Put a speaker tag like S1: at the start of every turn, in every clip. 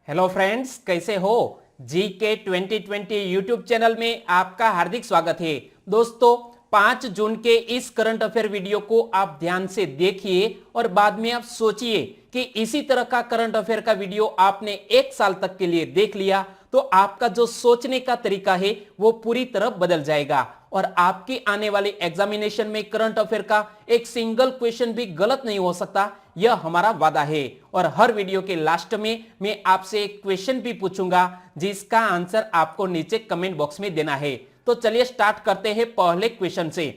S1: Hello friends, कैसे हो। जी के 2020 यूट्यूब चैनल में आपका हार्दिक स्वागत है। दोस्तों, 5 जून के इस करंट अफेयर वीडियो को आप ध्यान से देखिए और बाद में आप सोचिए कि इसी तरह का करंट अफेयर का वीडियो आपने 1 साल तक के लिए देख लिया तो आपका जो सोचने का तरीका है वो पूरी तरह बदल जाएगा और आपकी आने वाली एग्जामिनेशन में करंट अफेयर का एक सिंगल क्वेश्चन भी गलत नहीं हो सकता। यह हमारा वादा है और हर वीडियो के लास्ट में मैं आपसे एक क्वेश्चन भी पूछूंगा जिसका आंसर आपको नीचे कमेंट बॉक्स में देना है। तो चलिए स्टार्ट करते हैं पहले क्वेश्चन से।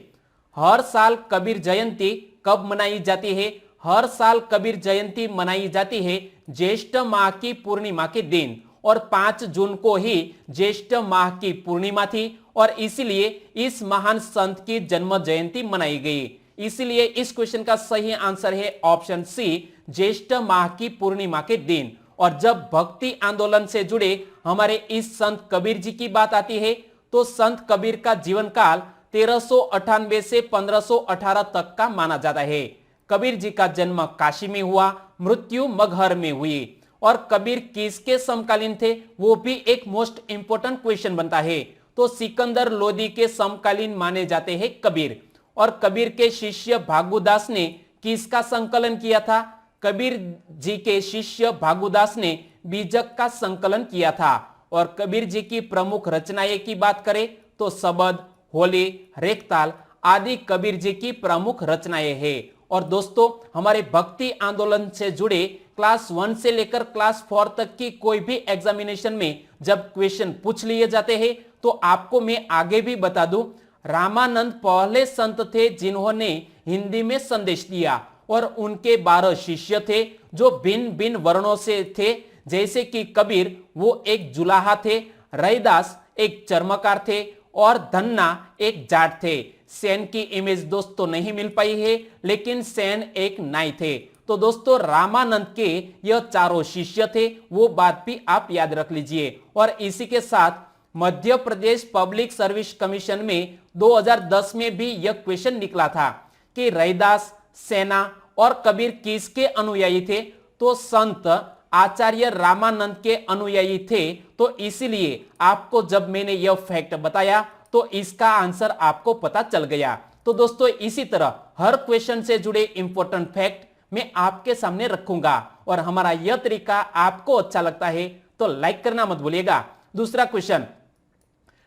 S1: हर साल कबीर जयंती कब मनाई जाती है? हर साल कबीर जयंती मनाई जाती है ज्येष्ठ माह की पूर्णिमा के दिन और 5 जून को ही ज्येष्ठ माह की पूर्णिमा थी और इसलिए इस महान संत की जन्म जयंती मनाई गई। इसलिए इस क्वेश्चन का सही आंसर है ऑप्शन सी, ज्येष्ठ माह की पूर्णिमा के दिन। और जब भक्ति आंदोलन से जुड़े हमारे इस संत कबीर जी की बात आती है तो संत कबीर का जीवन काल 1398 से 1518 तक का माना जाता है। कबीर जी का जन्म काशी में हुआ, मृत्यु मगहर में हुई। और कबीर किसके समकालीन थे वो भी एक मोस्ट इंपोर्टेंट क्वेश्चन बनता है। तो सिकंदर लोदी के समकालीन माने जाते हैं कबीर। और कबीर के शिष्य भागुदास ने किसका संकलन किया था? कबीर जी के शिष्य भागुदास ने बीजक का संकलन किया था। और कबीर जी की प्रमुख रचनाएं की बात करें तो सबद, होली, रेखताल आदि कबीर जी की प्रमुख रचनाएं हैं। और दोस्तों, हमारे भक्ति आंदोलन से जुड़े क्लास 1 से लेकर क्लास 4 तक की कोई भी एग्जामिनेशन में जब क्वेश्चन पूछ लिए जाते हैं तो आपको मैं आगे भी बता दूं, रामानंद पहले संत थे जिन्होंने हिंदी में संदेश दिया और उनके 12 शिष्य थे जो भिन्न भिन्न वर्णों से थे। जैसे कि कबीर वो एक जुलाहा थे, रैदास एक चर्मकार थे और धन्ना एक जाट थे। सेन की इमेज दोस्तों नहीं मिल पाई है लेकिन सेन एक नाई थे। तो दोस्तों, रामानंद के यह चारों शिष्य थे, वो बात भी आप याद रख लीजिए। और इसी के साथ Madhya Pradesh public service commission में 2010 में भी यह क्वेश्चन निकला था कि रैदास, सेना और कबीर किसके अनुयायी थे? तो संत आचार्य रामानंद के अनुयायी थे। तो इसीलिए आपको जब मैंने यह फैक्ट बताया तो इसका आंसर आपको पता चल गया। तो दोस्तों, इसी तरह हर क्वेश्चन से जुड़े इंपॉर्टेंट फैक्ट मैं आपके सामने रखूंगा और हमारा यह तरीका आपको अच्छा लगता है तो लाइक करना मत भूलिएगा। दूसरा क्वेश्चन,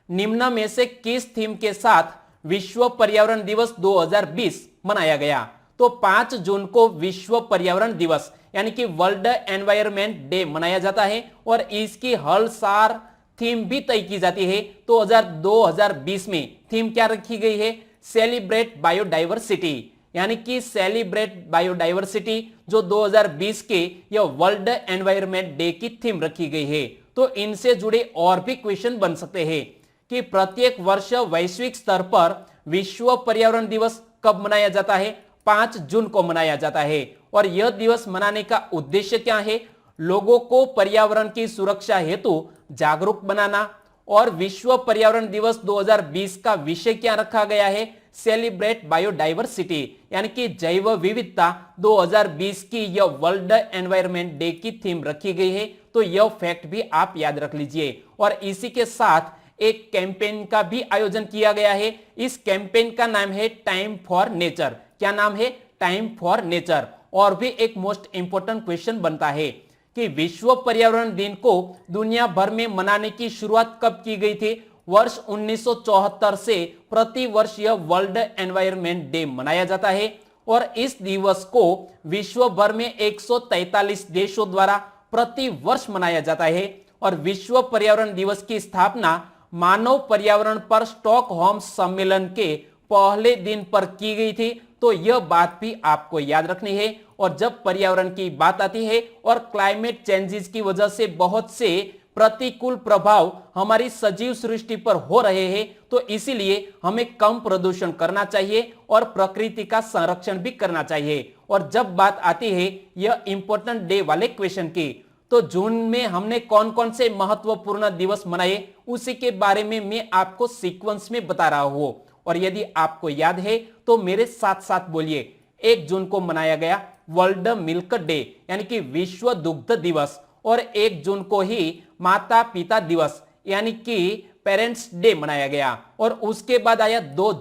S1: निम्न में से किस थीम के साथ विश्व पर्यावरण दिवस 2020 मनाया गया? तो 5 जून को विश्व पर्यावरण दिवस यानी कि वर्ल्ड एनवायरनमेंट डे मनाया जाता है और इसकी हर साल थीम भी तय की जाती है। तो 2020 में थीम क्या रखी गई है? सेलिब्रेट बायोडाइवर्सिटी, यानी कि सेलिब्रेट बायोडाइवर्सिटी जो 2020 के यह वर्ल्ड एनवायरनमेंट डे की थीम रखी गई है। तो इनसे जुड़े और भी क्वेश्चन बन सकते हैं कि प्रत्येक वर्ष वैश्विक स्तर पर विश्व पर्यावरण दिवस कब मनाया जाता है? 5 जून को मनाया जाता है। और यह दिवस मनाने का उद्देश्य क्या है? लोगों को पर्यावरण की सुरक्षा हेतु जागरूक बनाना। और विश्व पर्यावरण दिवस 2020 का विषय क्या रखा गया है? सेलिब्रेट बायोडाइवर्सिटी, यानी कि जैव विविधता 2020 की यह वर्ल्ड एनवायरनमेंट डे की थीम रखी गई है। तो यह फैक्ट भी आप याद रख लीजिए। और इसी के साथ एक कैंपेन का भी आयोजन किया गया है। इस कैंपेन का नाम है टाइम फॉर नेचर। क्या नाम है? Time for nature. और भी एक मोस्ट इंपोर्टेंट क्वेश्चन बनता है कि विश्व पर्यावरण दिन को दुनिया भर में मनाने की शुरुआत कब की गई थी? वर्ष 1974 से प्रति वर्ष यह वर्ल्ड एनवायरनमेंट डे मनाया जाता है और इस दिवस को विश्व भर में 143 देशों द्वारा प्रति वर्ष मनाया जाता है। और विश्व पर्यावरण दिवस की स्थापना मानव पर्यावरण पर स्टॉकहोम सम्मेलन के पहले दिन पर की गई थी। तो यह बात भी आपको याद रखनी है। और जब पर्यावरण की बात आती है और क्लाइमेट चेंजेस की वजह से बहुत से प्रतिकूल प्रभाव हमारी सजीव सृष्टि पर हो रहे हैं तो इसीलिए हमें कम प्रदूषण करना चाहिए और प्रकृति का संरक्षण भी करना चाहिए। और जब बात आती है यह इंपॉर्टेंट डे वाले क्वेश्चन की, तो जून में हमने कौन कौन से महत्वपूर्ण दिवस मनाए उसी के बारे में मैं आपको सीक्वेंस में बता रहा हूं। और यदि आपको याद है तो मेरे साथ साथ बोलिए। 1 जून को मनाया गया वर्ल्ड मिल्क डे, यानी कि विश्व दुग्ध दिवस। और 1 जून को ही माता पिता दिवस यानी कि पेरेंट्स डे मनाया गया। और उसके बाद आया 2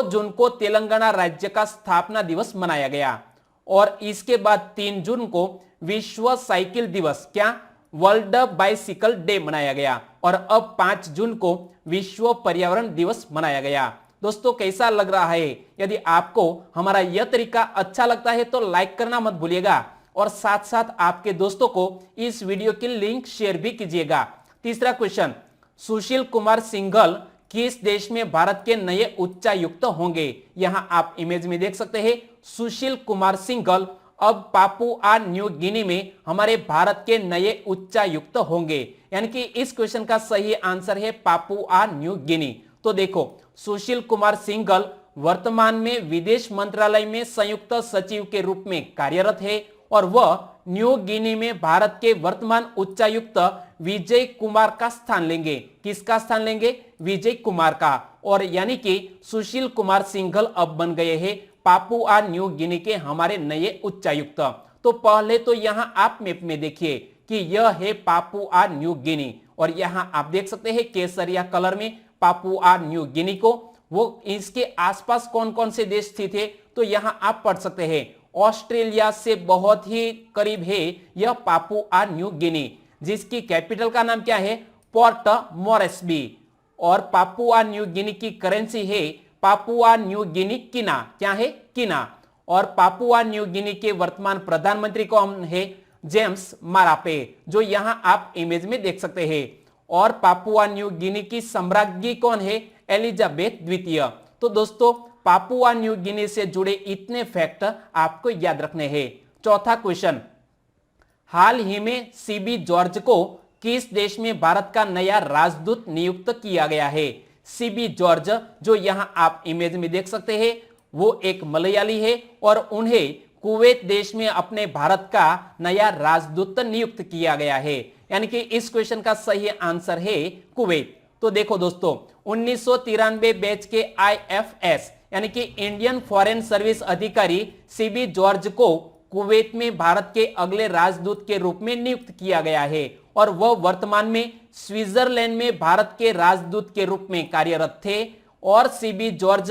S1: जून को तेलंगाना राज्य का स्थापना दिवस मनाया गया। और इसके बाद 3 जून को विश्व साइकिल दिवस, क्या, वर्ल्ड बाइसिकल डे मनाया गया। और अब 5 जून को विश्व पर्यावरण दिवस मनाया गया। दोस्तों कैसा लग रहा है? यदि आपको हमारा यह तरीका अच्छा लगता है तो लाइक करना मत भूलिएगा और साथ साथ आपके दोस्तों को इस वीडियो की लिंक शेयर भी कीजिएगा। तीसरा क्वेश्चन, सुशील कुमार सिंघल किस देश में भारत के नए उच्चायुक्त होंगे? यहां आप इमेज में देख सकते हैं सुशील कुमार सिंघल अब पापुआ न्यू गिनी में हमारे भारत के नए उच्चायुक्त होंगे। यानी कि इस क्वेश्चन का सही आंसर है पापुआ न्यू गिनी। तो देखो सुशील कुमार सिंघल वर्तमान में विदेश मंत्रालय में संयुक्त सचिव के रूप में कार्यरत है और वह न्यू गिनी में भारत के वर्तमान उच्चायुक्त विजय कुमार का स्थान लेंगे। किसका स्थान लेंगे? विजय कुमार का। और यानी कि सुशील कुमार सिंघल अब बन गए हैं पापुआ न्यू गिनी के हमारे नए उच्चायुक्त। तो पहले तो यहां आप मैप में देखिए कि यह है पापुआ न्यू गिनी और यहां आप देख सकते हैं केसरिया कलर में पापुआ न्यू गिनी को। वो इसके आसपास कौन कौन से देश स्थित है तो यहां आप पढ़ सकते हैं ऑस्ट्रेलिया से बहुत ही करीब है यह पापुआ न्यू गिनी, जिसकी कैपिटल का नाम क्या है? Port Moresby. और पापुआ न्यू गिनी की करेंसी है पापुआ न्यू गिनी किना, क्या है? किना। और पापुआ न्यू गिनी के वर्तमान प्रधानमंत्री कौन है? जेम्स मारापे, जो यहां आप इमेज में देख सकते हैं। और पापुआ न्यू गिनी की सम्राज्ञी कौन है? एलिजाबेथ द्वितीय। तो दोस्तों पापुआ न्यू गिनी से जुड़े इतने फैक्ट आपको याद रखने हैं। चौथा क्वेश्चन, हाल ही में सीबी जॉर्ज को किस देश में भारत का नया राजदूत नियुक्त किया गया है? सीबी जॉर्ज, जो यहां आप इमेज में देख सकते हैं, वो एक मलयाली है और उन्हें कुवैत देश में अपने भारत का नया राजदूत नियुक्त किया गया है। यानी कि इस क्वेश्चन का सही आंसर है कुवैत। तो देखो दोस्तों 1993 बैच के IFS यानी कि इंडियन फॉरेन सर्विस अधिकारी सीबी जॉर्ज को कुवैत में भारत के अगले राजदूत के रूप में नियुक्त किया गया है और वह वर्तमान में स्विट्जरलैंड में भारत के राजदूत के रूप में कार्यरत थे। और सीबी जॉर्ज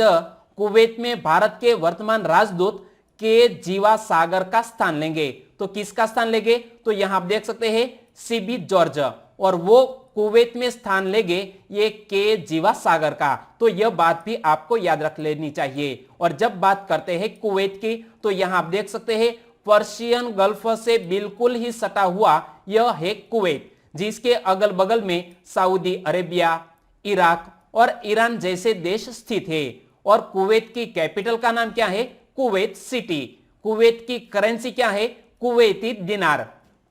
S1: कुवैत में भारत के वर्तमान राजदूत के जीवा सागर का स्थान लेंगे। तो किसका स्थान लेंगे? तो यहां आप देख सकते हैं सीबी जॉर्ज, और वो कुवैत में स्थान लेंगे ये के जीवा सागर का। तो यह बात भी आपको याद रख लेनी चाहिए। और जब बात करते हैं कुवैत की तो यहां आप देख सकते हैं पर्शियन गल्फ से बिल्कुल ही सटा हुआ यह है कुवैत, जिसके अगल बगल में सऊदी अरेबिया, इराक और ईरान जैसे देश स्थित है। और कुवैत की कैपिटल का नाम क्या है? Kuwait city. कुवैत की करेंसी क्या है? कुवैती दिनार।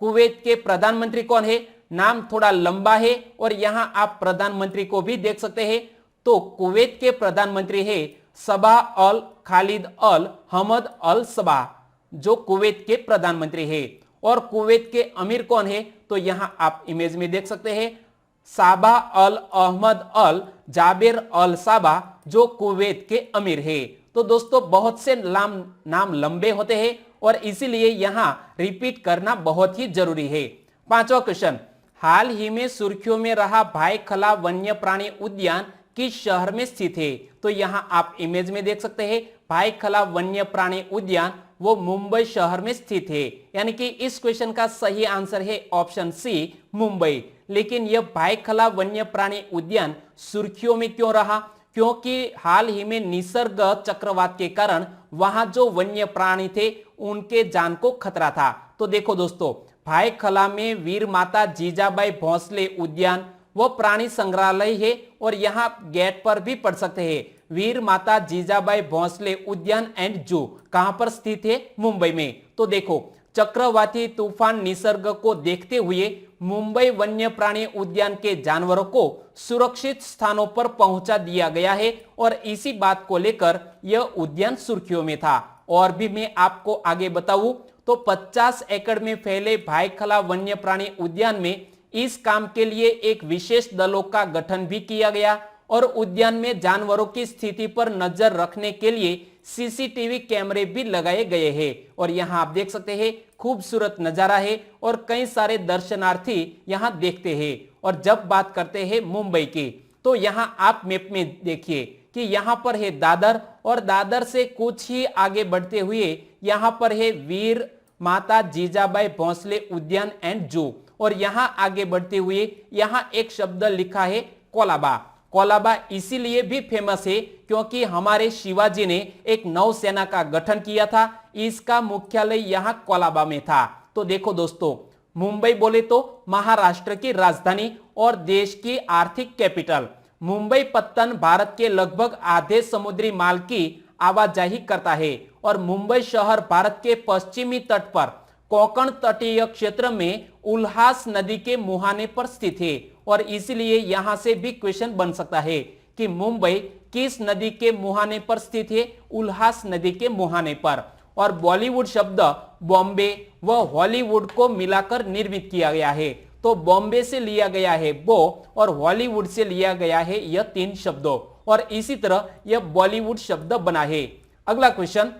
S1: कुवैत के प्रधानमंत्री कौन है? नाम थोड़ा लंबा है और यहां आप प्रधानमंत्री को भी देख सकते हैं। तो कुवैत के प्रधानमंत्री है सबा अल खालिद अल हमद अल सबा, जो कुवैत के प्रधानमंत्री है। और कुवैत के अमीर कौन है? तो यहां आप इमेज में देख सकते हैं साबा अल अहमद अल जाबिर अल साबा, जो कुवैत के अमीर है। तो दोस्तों बहुत से नाम लंबे होते हैं और इसीलिए यहां रिपीट करना बहुत ही जरूरी है। पांचवा क्वेश्चन, हाल ही में सुर्खियों में रहा भायखला वन्य प्राणी उद्यान किस शहर में स्थित है? तो यहां आप इमेज में देख सकते हैं भायखला वन्य प्राणी उद्यान वो मुंबई शहर में स्थित है। यानी कि इस क्वेश्चन का सही आंसर है ऑप्शन सी मुंबई। लेकिन यह भायखला वन्य प्राणी उद्यान सुर्खियों में क्यों रहा? क्योंकि हाल ही में निसर्ग चक्रवात के कारण वहां जो वन्य प्राणी थे उनके जान को खतरा था। तो देखो दोस्तों भायखला में वीर माता जीजाबाई भोसले उद्यान वो प्राणी संग्रहालय है और यहाँ गेट पर भी पढ़ सकते हैं वीर माता जीजाबाई भोसले उद्यान एंड जू कहां पर स्थित है? मुंबई में। तो देखो चक्रवाती तूफान निसर्ग को देखते हुए मुंबई वन्य प्राणी उद्यान के जानवरों को सुरक्षित स्थानों पर पहुंचा दिया गया है और इसी बात को लेकर यह उद्यान सुर्खियों में था। और भी मैं आपको आगे बताऊं तो 50 एकड़ में फैले भायखला वन्य प्राणी उद्यान में इस काम के लिए एक विशेष दलों का गठन भी किया गया और उद्यान में जानवरों की स्थिति पर नजर रखने के लिए सीसीटीवी कैमरे भी लगाए गए हैं। और यहाँ आप देख सकते हैं खूबसूरत नजारा है और कई सारे दर्शनार्थी यहाँ देखते हैं। और जब बात करते हैं मुंबई की, तो यहाँ आप मैप में देखिए कि यहाँ पर है दादर, और दादर से कुछ ही आगे बढ़ते हुए यहाँ पर है वीर माता जीजाबाई भोसले उद्यान एंड जू, और यहाँ आगे बढ़ते हुए यहाँ एक शब्द लिखा है कोलाबा। कोलाबा इसीलिए भी फेमस है क्योंकि हमारे शिवाजी ने एक नौसेना का गठन किया था, इसका मुख्यालय यहाँ कोलाबा में था। तो देखो दोस्तों, मुंबई बोले तो महाराष्ट्र की राजधानी और देश की आर्थिक कैपिटल। मुंबई पत्तन भारत के लगभग आधे समुद्री माल की आवाजाही करता है, और मुंबई शहर भारत के पश्चिमी तट पर कोंकण तटीय क्षेत्र में उल्हास नदी के मुहाने पर स्थित है। और इसलिए यहां से भी क्वेश्चन बन सकता है कि मुंबई किस नदी के मुहाने पर स्थित है? उल्हास नदी के मुहाने पर। और बॉलीवुड शब्द बॉम्बे व हॉलीवुड को मिलाकर निर्मित किया गया है। तो बॉम्बे से लिया गया है बो, और हॉलीवुड से लिया गया है यह तीन शब्दों, और इसी तरह यह बॉलीवुड शब्द बना है। अगला क्वेश्चन,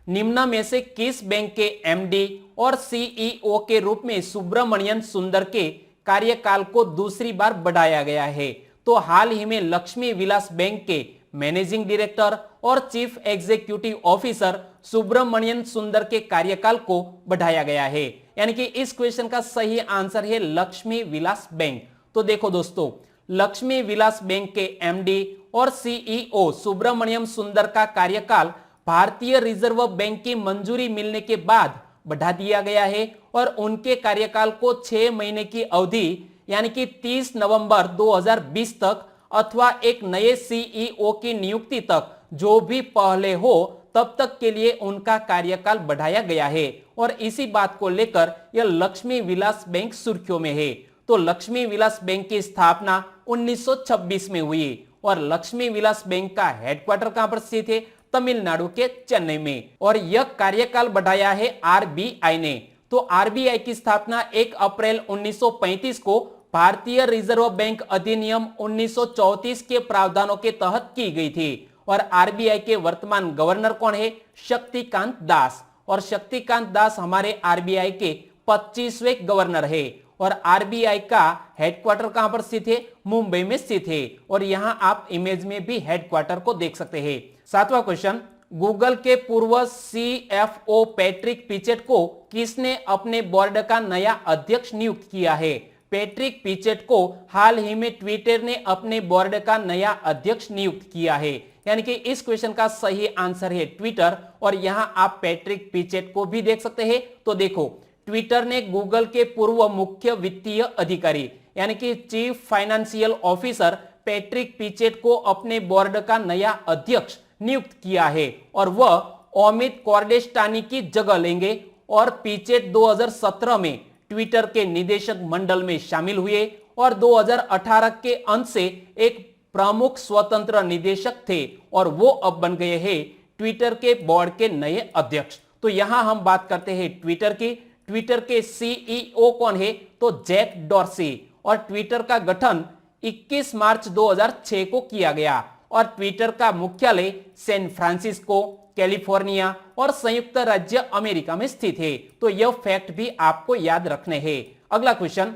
S1: निम्न में से किस बैंक के एमडी और सीईओ के रूप में सुब्रमण्यन सुंदर के कार्यकाल को दूसरी बार बढ़ाया गया है? तो हाल ही में लक्ष्मी विलास बैंक के मैनेजिंग डायरेक्टर और चीफ एग्जीक्यूटिव ऑफिसर सुब्रमण्यन सुंदर के कार्यकाल को बढ़ाया गया है। यानी कि इस क्वेश्चन का सही आंसर है लक्ष्मी विलास बैंक। तो देखो दोस्तों, लक्ष्मी विलास बैंक के एमडी और सीईओ सुब्रमण्यम सुंदर का कार्यकाल भारतीय रिजर्व बैंक की मंजूरी मिलने के बाद बढ़ा दिया गया है, और उनके कार्यकाल को 6 महीने की अवधि यानी कि 30 नवंबर 2020 तक अथवा एक नए सीईओ की नियुक्ति तक, जो भी पहले हो तब तक के लिए उनका कार्यकाल बढ़ाया गया है। और इसी बात को लेकर यह लक्ष्मी विलास बैंक सुर्खियों में है। तो लक्ष्मी विलास बैंक की स्थापना 1926 में हुई, और लक्ष्मी विलास बैंक का हेडक्वार्टर कहां पर स्थित है? तमिलनाडु के चेन्नई में। और यह कार्यकाल बढ़ाया है आरबीआई ने। तो आरबीआई की स्थापना 1 अप्रैल 1935 को भारतीय रिजर्व बैंक अधिनियम 1934 के प्रावधानों के तहत की गई थी। और आरबीआई के वर्तमान गवर्नर कौन है? शक्तिकांत दास। और शक्तिकांत दास हमारे आरबीआई के 25वें गवर्नर है। और आरबीआई का हेडक्वार्टर कहां पर स्थित है? मुंबई में स्थित है। और यहां आप इमेज में भी हेडक्वार्टर को देख सकते हैं। 7वां क्वेश्चन, गूगल के पूर्व सीएफओ पैट्रिक पिचेट को किसने अपने बोर्ड का नया अध्यक्ष नियुक्त किया है? पैट्रिक पिचेट को हाल ही में ट्विटर ने अपने बोर्ड का नया अध्यक्ष नियुक्त किया है। यानी कि इस क्वेश्चन का सही आंसर है ट्विटर। और यहां आप पैट्रिक पिचेट को भी देख सकते हैं। तो देखो, ट्विटर ने गूगल के पूर्व मुख्य वित्तीय अधिकारी यानी कि चीफ फाइनेंशियल ऑफिसर पैट्रिक पिचेट को अपने बोर्ड का नया अध्यक्ष नियुक्त किया है, और वह अमित कॉर्डेस्टानी की जगह लेंगे। और पिचेट 2017 में ट्विटर के निदेशक मंडल में शामिल हुए, और 2018 के अंत से एक प्रमुख स्वतंत्र निदेशक थे, और वो अब बन गए हैं ट्विटर के बोर्ड के नए अध्यक्ष। तो यहां हम बात करते हैं ट्विटर की। ट्विटर के सीईओ कौन है? तो जैक डॉर्सी। और ट्विटर का गठन 21 मार्च 2006 को किया गया, और ट्विटर का मुख्यालय सैन फ्रांसिस्को, कैलिफोर्निया और संयुक्त राज्य अमेरिका में स्थित है। तो यह फैक्ट भी आपको याद रखने हैं। अगला क्वेश्चन,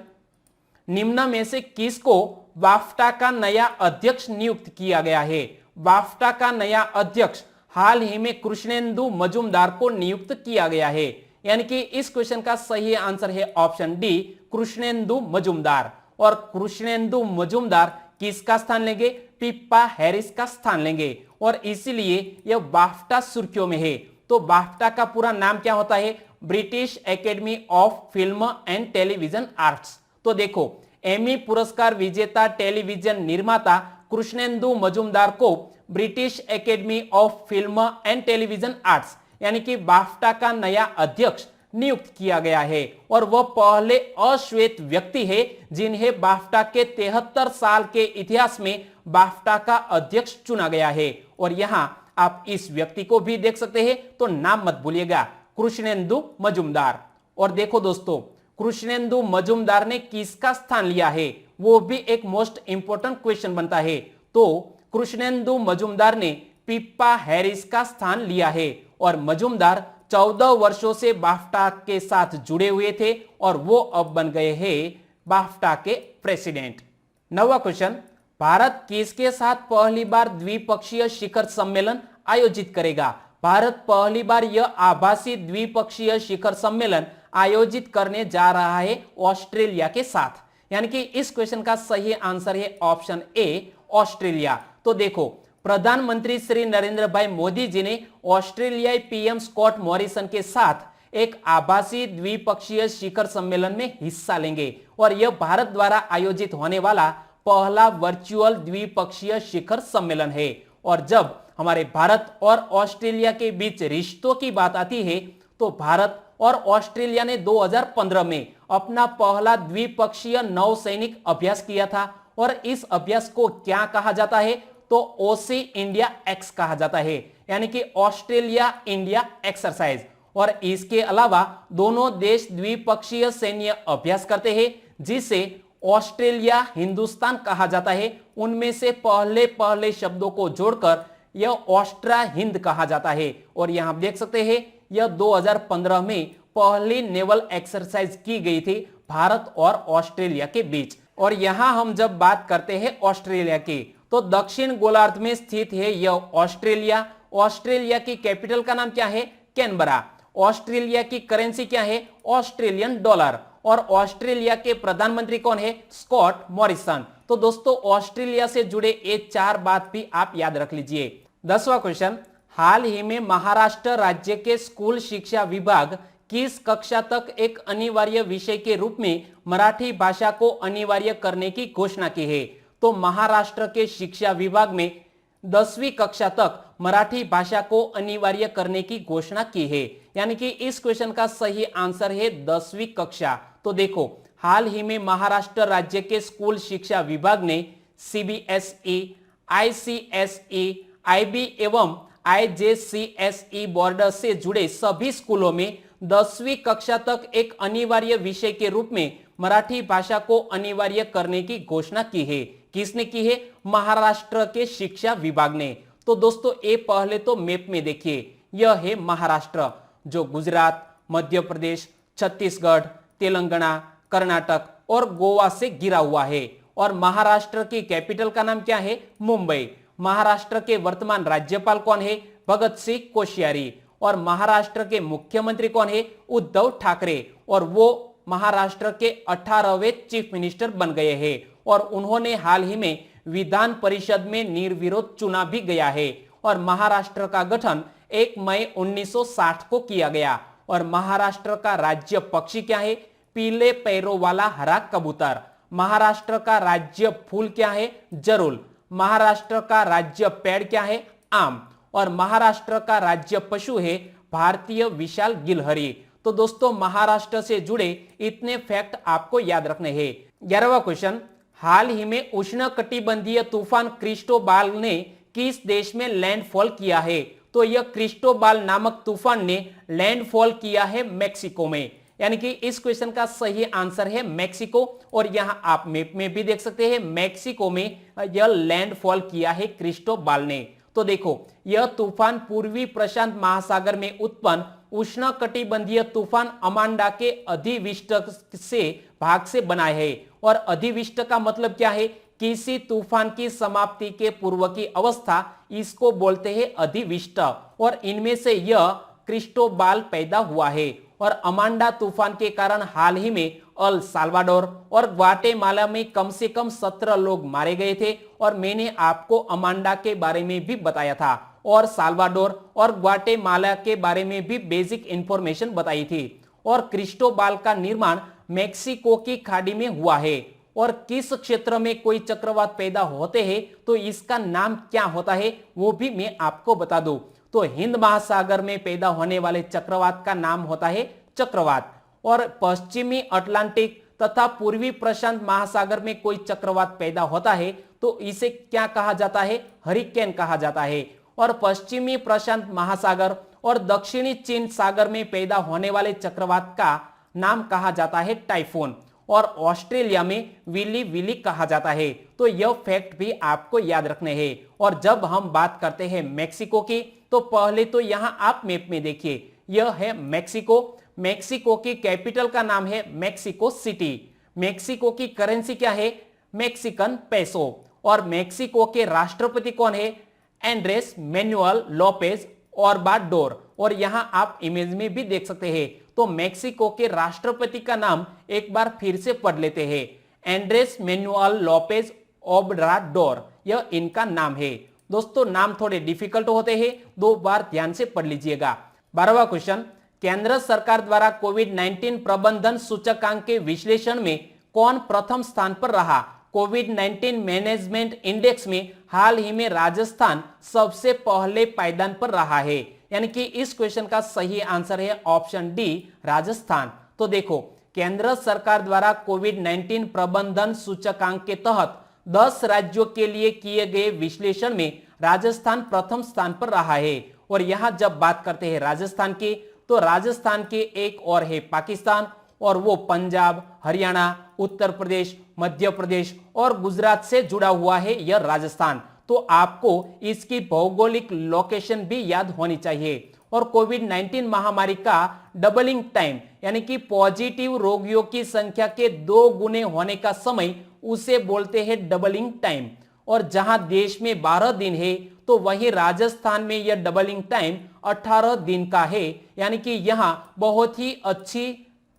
S1: निम्न में से किसको वाफ्टा का नया अध्यक्ष नियुक्त किया गया है? वाफ्टा का नया अध्यक्ष हाल ही में कृष्णेंदु मजूमदार को नियुक्त किया गया है। यानी कि इस क्वेश्चन का सही आंसर है ऑप्शन डी, कृष्णेंदु मजूमदार। और कृष्णेंदु मजूमदार किसका स्थान लेंगे? पिप्पा हैरिस का स्थान लेंगे, और इसीलिए यह बाफ्टा सुर्खियों में है। तो बाफ्टा का पूरा नाम क्या होता है? British academy of film and television arts. तो देखो, एमी पुरस्कार विजेता टेलीविजन निर्माता कृष्णेंदु मजूमदार को British academy of film and television arts यानी कि बाफ्टा का नया अध्यक्ष नियुक्त किया गया है, और वह पहले अश्वेत व्यक्ति है जिन्हें बाफ्टा के 73 साल के इतिहास में बाफ्टा का अध्यक्ष चुना गया है। और यहां आप इस व्यक्ति को भी देख सकते हैं, तो नाम मत भूलिएगा, कृष्णेंदु मजूमदार। और देखो दोस्तों, कृष्णेंदु मजूमदार ने किसका स्थान लिया है? वो भी एक मोस्ट इंपोर्टेंट क्वेश्चन बनता है। तो कृष्णेंदु मजूमदार ने पिप्पा हैरिस का स्थान लिया है, और मजूमदार 14 वर्षों से बाफ्टा के साथ जुड़े हुए थे और वो अब बन गए हैं बाफ्टा के प्रेसिडेंट। 9वां क्वेश्चन, भारत किसके साथ पहली बार द्विपक्षीय शिखर सम्मेलन आयोजित करेगा? भारत पहली बार यह आभासी द्विपक्षीय शिखर सम्मेलन आयोजित करने जा रहा है ऑस्ट्रेलिया के साथ। यानी कि इस क्वेश्चन का सही आंसर है ऑप्शन ए, ऑस्ट्रेलिया। तो देखो, प्रधानमंत्री श्री नरेंद्र भाई मोदी जी ने ऑस्ट्रेलियाई पीएम स्कॉट मॉरिसन के साथ एक आभासी द्विपक्षीय शिखर सम्मेलन में हिस्सा लेंगे और यह भारत द्वारा आयोजित होने वाला पहला वर्चुअल द्विपक्षीय शिखर सम्मेलन है। और जब हमारे भारत और ऑस्ट्रेलिया के बीच रिश्तों की बात आती है तो भारत और ऑस्ट्रेलिया ने 2015 में अपना पहला द्विपक्षीय नौसैनिक अभ्यास किया था और इस अभ्यास को क्या कहा जाता है? तो ओसी इंडिया एक्स कहा जाता है, यानी कि ऑस्ट्रेलिया इंडिया एक्सरसाइज। और इसके अलावा दोनों देश द्विपक्षीय सैन्य अभ्यास करते हैं जिसे ऑस्ट्रेलिया हिंदुस्तान कहा जाता है। उनमें से पहले पहले शब्दों को जोड़कर यह ऑस्ट्रा हिंद कहा जाता है। और यहां देख सकते हैं यह 2015 में पहली नेवल एक्सरसाइज की गई थी भारत और ऑस्ट्रेलिया के बीच। और यहां हम जब बात करते हैं ऑस्ट्रेलिया की, तो दक्षिण गोलार्ध में स्थित है यह ऑस्ट्रेलिया। ऑस्ट्रेलिया की कैपिटल का नाम क्या है? कैनबरा। ऑस्ट्रेलिया की करेंसी क्या है? Australian dollar. और ऑस्ट्रेलिया के प्रधानमंत्री कौन है? Scott Morrison. तो दोस्तों, ऑस्ट्रेलिया से जुड़े ये 4 बात भी आप याद रख लीजिए। 10वां क्वेश्चन, हाल ही में महाराष्ट्र राज्य के स्कूल शिक्षा विभाग किस कक्षा तक एक अनिवार्य विषय के रूप में मराठी भाषा को अनिवार्य करने की घोषणा की है? तो महाराष्ट्र के शिक्षा विभाग में 10वीं कक्षा तक मराठी भाषा को अनिवार्य करने की घोषणा की है। यानी कि इस क्वेश्चन का सही आंसर है 10वीं कक्षा। तो देखो, हाल ही में महाराष्ट्र राज्य के स्कूल शिक्षा विभाग ने सीबीएसई, आईसीएसई, आईबी एवं आईजेसीएसई बोर्ड से जुड़े सभी स्कूलों में 10वीं कक्षा तक एक अनिवार्य विषय के रूप में मराठी भाषा को अनिवार्य करने की घोषणा की है। किसने की है? महाराष्ट्र के शिक्षा विभाग ने। तो दोस्तों, ये पहले तो मैप में देखिए, यह है महाराष्ट्र जो गुजरात, मध्य प्रदेश, छत्तीसगढ़, तेलंगाना, कर्नाटक और गोवा से घिरा हुआ है। और महाराष्ट्र की कैपिटल का नाम क्या है? मुंबई। महाराष्ट्र के वर्तमान राज्यपाल कौन है? भगत सिंह कोश्यारी। और महाराष्ट्र के मुख्यमंत्री कौन है? उद्धव ठाकरे। और वो महाराष्ट्र के 18वें चीफ मिनिस्टर बन गए हैं और उन्होंने हाल ही में विधान परिषद में निर्विरोध चुना भी गया है। और महाराष्ट्र का गठन 1 मई 1960 को किया गया। और महाराष्ट्र का राज्य पक्षी क्या है? पीले पैरों वाला हरा कबूतर। महाराष्ट्र का राज्य फूल क्या है? जरुल। महाराष्ट्र का राज्य पेड़ क्या है? आम। और महाराष्ट्र का राज्य पशु है भारतीय विशाल गिलहरी। तो दोस्तों, महाराष्ट्र से जुड़े इतने फैक्ट आपको याद रखने हैं। 11वां क्वेश्चन, हाल ही में उष्णकटिबंधीय तूफान क्रिस्टोबाल ने किस देश में लैंडफॉल किया है? तो यह क्रिस्टोबाल नामक तूफान ने लैंडफॉल किया है मेक्सिको में। यानी कि इस क्वेश्चन का सही आंसर है मेक्सिको। और यहां आप मैप में भी देख सकते हैं, मेक्सिको में यह लैंडफॉल किया है क्रिस्टोबाल ने। तो देखो, यह तूफान पूर्वी प्रशांत महासागर में उत्पन्न उष्णकटिबंधीय तूफान अमांडा के अधिविष्ट से भाग से बना है। और अधिविष्ट का मतलब क्या है? किसी तूफान की समाप्ति के पूर्व की अवस्था, इसको बोलते हैं अधिविष्ट। और इनमें से यह क्रिस्टोबाल पैदा हुआ है। और अमांडा तूफान के कारण हाल ही में अल साल्वाडोर और ग्वाटेमाला में कम से कम 17 लोग मारे गए थे। और मैंने आपको अमांडा के बारे में भी बताया था और साल्वाडोर और ग्वाटेमाला के बारे में भी बेसिक इंफॉर्मेशन बताई थी। और क्रिस्टोबाल का निर्माण मेक्सिको की खाड़ी में हुआ है। और किस क्षेत्र में कोई चक्रवात पैदा होते हैं तो इसका नाम क्या होता है वो भी मैं आपको बता दूं। तो हिंद महासागर में पैदा होने वाले चक्रवात का नाम होता है चक्रवात। और पश्चिमी अटलांटिक तथा पूर्वी प्रशांत महासागर में कोई चक्रवात पैदा होता है तो इसे क्या कहा जाता है? हरिकेन कहा जाता है। और पश्चिमी प्रशांत महासागर और दक्षिणी चीन सागर में पैदा होने वाले चक्रवात का नाम कहा जाता है टाइफून। और ऑस्ट्रेलिया में विली विली कहा जाता है। तो यह फैक्ट भी आपको याद रखने हैं। और जब हम बात करते हैं मेक्सिको की, तो पहले तो यहां आप मैप में देखिए, यह है मेक्सिको। मेक्सिको की कैपिटल का नाम है मेक्सिको सिटी। मेक्सिको की करेंसी क्या है? Mexican peso. और मेक्सिको के राष्ट्रपति कौन है? Andres Manuel Lopez Obrador. और यहां आप इमेज में भी देख सकते हैं। तो मेक्सिको के राष्ट्रपति का नाम एक बार फिर से पढ़ लेते हैं, एंड्रेस मैनुअल लोपेज ओब्राडोर, यह इनका नाम है। दोस्तों नाम थोड़े डिफिकल्ट होते हैं, 2 बार ध्यान से पढ़ लीजिएगा। 12वां क्वेश्चन, केंद्र सरकार द्वारा कोविड-19 प्रबंधन सूचकांक के विश्लेषण में कौन प्रथम स्थान पर रहा? कोविड-19 मैनेजमेंट इंडेक्स में हाल ही में राजस्थान सबसे पहले पायदान पर रहा है। यानी कि इस क्वेश्चन का सही आंसर है ऑप्शन डी, राजस्थान। तो देखो, केंद्र सरकार द्वारा कोविड-19 प्रबंधन सूचकांक के तहत 10 राज्यों के लिए किए गए विश्लेषण में राजस्थान प्रथम स्थान पर रहा है। और यहां जब बात करते हैं राजस्थान की, तो राजस्थान के एक और है पाकिस्तान, और वो पंजाब, हरियाणा, उत्तर प्रदेश, मध्य प्रदेश और गुजरात से जुड़ा हुआ है यह राजस्थान। तो आपको इसकी भौगोलिक लोकेशन भी याद होनी चाहिए। और कोविड-19 महामारी का डबलिंग टाइम यानी कि पॉजिटिव रोगियों की संख्या के 2 गुने होने का समय उसे बोलते हैं डबलिंग टाइम। और जहां देश में 12 दिन है, तो वहीं राजस्थान में यह डबलिंग टाइम 18 दिन का है। यानी कि यहां बहुत ही अच्छी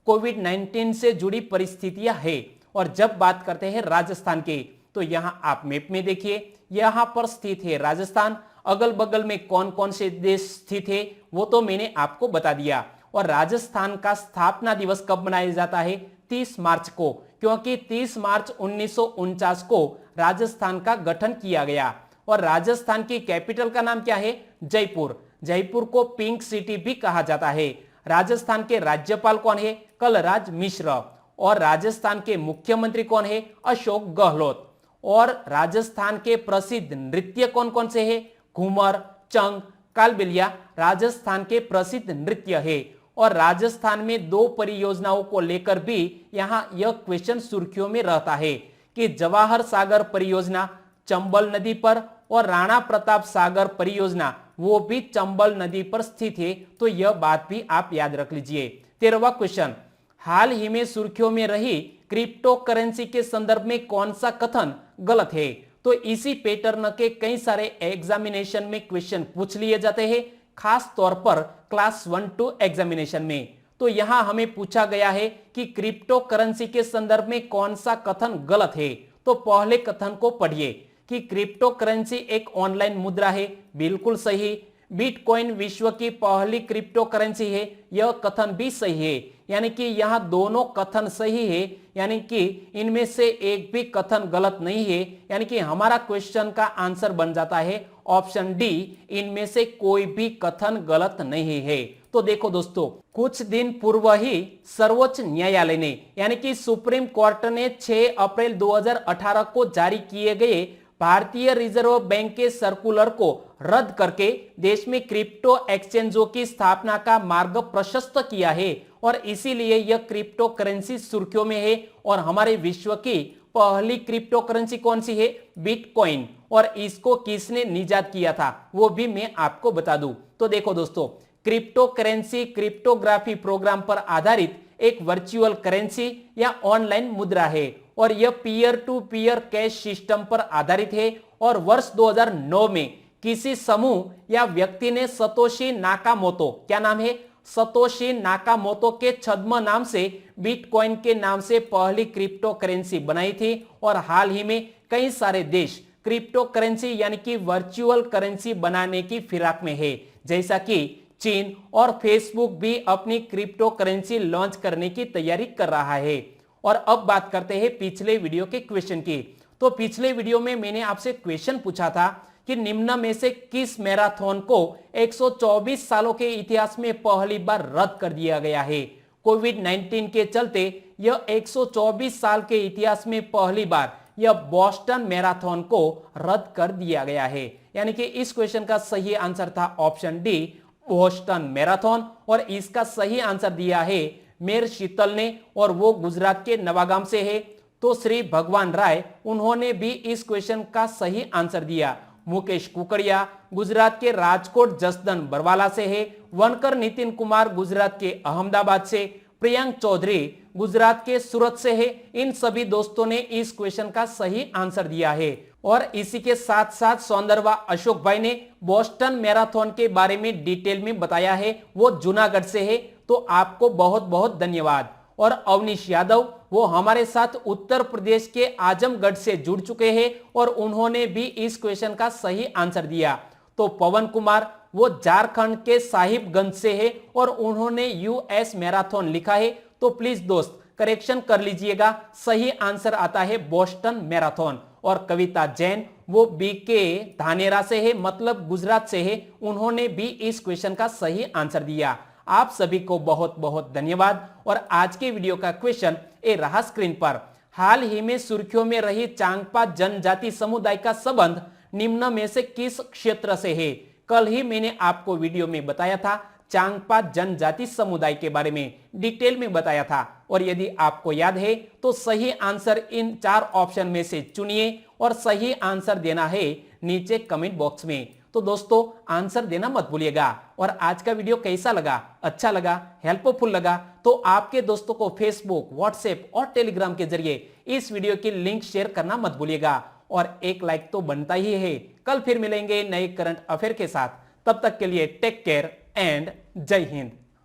S1: कोविड-19 से जुड़ी परिस्थितियां है। और जब बात करते हैं राजस्थान के, तो यहां आप मैप में देखिए, यहां पर स्थित है राजस्थान। अगल बगल में कौन कौन से देश स्थित है वो तो मैंने आपको बता दिया। और राजस्थान का स्थापना दिवस कब मनाया जाता है? 30 मार्च को, क्योंकि 30 मार्च 1949 को राजस्थान का गठन किया गया। और राजस्थान की कैपिटल का नाम क्या है? जयपुर। जयपुर को पिंक सिटी भी कहा जाता है। राजस्थान के राज्यपाल कौन है? कलराज मिश्र। और राजस्थान के मुख्यमंत्री कौन है? अशोक गहलोत। और राजस्थान के प्रसिद्ध नृत्य कौन कौन से हैं? घूमर, चंग, कालबेलिया राजस्थान के प्रसिद्ध नृत्य है। और राजस्थान में 2 परियोजनाओं को लेकर भी यहां यह क्वेश्चन सुर्खियों में रहता है कि जवाहर सागर परियोजना चंबल नदी पर और राणा प्रताप सागर परियोजना वो भी चंबल नदी पर स्थित है। तो यह बात भी आप याद रख लीजिए। 13वां क्वेश्चन, हाल ही में सुर्खियों में रही क्रिप्टो करेंसी के संदर्भ में कौन सा कथन गलत है? तो इसी पैटर्न के कई सारे एग्जामिनेशन में क्वेश्चन पूछ लिए जाते हैं, खास तौर पर क्लास 1-2 एग्जामिनेशन में। तो यहां हमें पूछा गया है कि क्रिप्टो करेंसी के संदर्भ में कौन सा कथन गलत है। तो पहले कथन को पढ़िए कि क्रिप्टो करेंसी एक ऑनलाइन मुद्रा है, बिल्कुल सही। बिटकॉइन विश्व की पहली क्रिप्टो करेंसी है, यह कथन भी सही है। यानी कि यहां दोनों कथन सही है, यानी कि इनमें से एक भी कथन गलत नहीं है। यानी कि हमारा क्वेश्चन का आंसर बन जाता है ऑप्शन डी, इनमें से कोई भी कथन गलत नहीं है। तो देखो दोस्तों, कुछ दिन पूर्व ही सर्वोच्च न्यायालय ने यानी कि सुप्रीम कोर्ट ने 6 अप्रैल 2018 को जारी किए गए भारतीय रिजर्व बैंक के सर्कुलर को रद्द करके देश में क्रिप्टो एक्सचेंजों की स्थापना का मार्ग प्रशस्त किया है। और इसीलिए यह क्रिप्टो करेंसी सुर्खियों में है। और हमारे विश्व की पहली क्रिप्टो करेंसी कौन सी है? बिटकॉइन। और इसको किसने निजात किया था वो भी मैं आपको बता दूं। तो देखो दोस्तों, क्रिप्टो करेंसी क्रिप्टोग्राफी प्रोग्राम पर आधारित एक वर्चुअल करेंसी या ऑनलाइन मुद्रा है। और यह peer to peer cash system पर आधारित है। और वर्ष 2009 में किसी समूह या व्यक्ति ने सतोशी नाकामोतो, क्या नाम है? सतोशी नाकामोतो के छद्म नाम से बिटकॉइन के नाम से पहली क्रिप्टो करेंसी बनाई थी। और हाल ही में कई सारे देश क्रिप्टो करेंसी यानी कि वर्चुअल करेंसी बनाने की फिराक में है, जैसा कि चीन। और फेसबुक भी अपनी क्रिप्टो करेंसी लॉन्च करने की तैयारी कर रहा है। और अब बात करते हैं पिछले वीडियो के क्वेश्चन की। तो पिछले वीडियो में मैंने आपसे क्वेश्चन पूछा था कि निम्न में से किस मैराथन को 124 सालों के इतिहास में पहली बार रद्द कर दिया गया है? कोविड-19 के चलते यह 124 साल के इतिहास में पहली बार यह बोस्टन मैराथन को रद्द कर दिया गया है। यानी कि इस क्वेश्चन का सही आंसर था ऑप्शन डी, बोस्टन मैराथन। और इसका सही आंसर दिया है मेर शीतल ने, और वो गुजरात के नवागाम से है। तो श्री भगवान राय, उन्होंने भी इस क्वेश्चन का सही आंसर दिया। मुकेश कुकड़िया गुजरात के राजकोट जसदन बरवाला से है। वनकर नितिन कुमार गुजरात के अहमदाबाद से। प्रियंक चौधरी गुजरात के सूरत से है। इन सभी दोस्तों ने इस क्वेश्चन का सही आंसर दिया है। और इसी के साथ साथ सौंदरवा अशोक भाई ने बोस्टन मैराथन के बारे में डिटेल में बताया है, वो जूनागढ़ से है, तो आपको बहुत बहुत धन्यवाद। और अवनीश यादव वो हमारे साथ उत्तर प्रदेश के आजमगढ़ से जुड़ चुके हैं और उन्होंने भी इस क्वेश्चन का सही आंसर दिया। तो पवन कुमार वो झारखंड के साहिबगंज से है और उन्होंने यूएस मैराथन लिखा है, तो प्लीज दोस्त करेक्शन कर लीजिएगा, सही आंसर आता है बोस्टन मैराथन। और कविता जैन वो बीके धानेरा से है, मतलब गुजरात से है, उन्होंने भी इस क्वेश्चन का सही आंसर दिया। आप सभी को बहुत बहुत धन्यवाद। और आज के वीडियो का क्वेश्चन ए रहा स्क्रीन पर। हाल ही में सुर्खियों में रही चांगपा जनजाति समुदाय का संबंध निम्न में से किस क्षेत्र से है? कल ही मैंने आपको वीडियो में बताया था, चांगपा जनजाति समुदाय के बारे में डिटेल में बताया था। और यदि आपको याद है तो सही आंसर इन 4 ऑप्शन में से चुनिए और सही आंसर देना है नीचे कमेंट बॉक्स में। तो दोस्तों आंसर देना मत भूलिएगा। और आज का वीडियो कैसा लगा, अच्छा लगा, हेल्पफुल लगा, तो आपके दोस्तों को फेसबुक, व्हाट्सएप और टेलीग्राम के जरिए इस वीडियो की लिंक शेयर करना मत भूलिएगा। और एक लाइक तो बनता ही है। कल फिर मिलेंगे नए करंट अफेयर के साथ, तब तक के लिए टेक केयर एंड जय हिंद।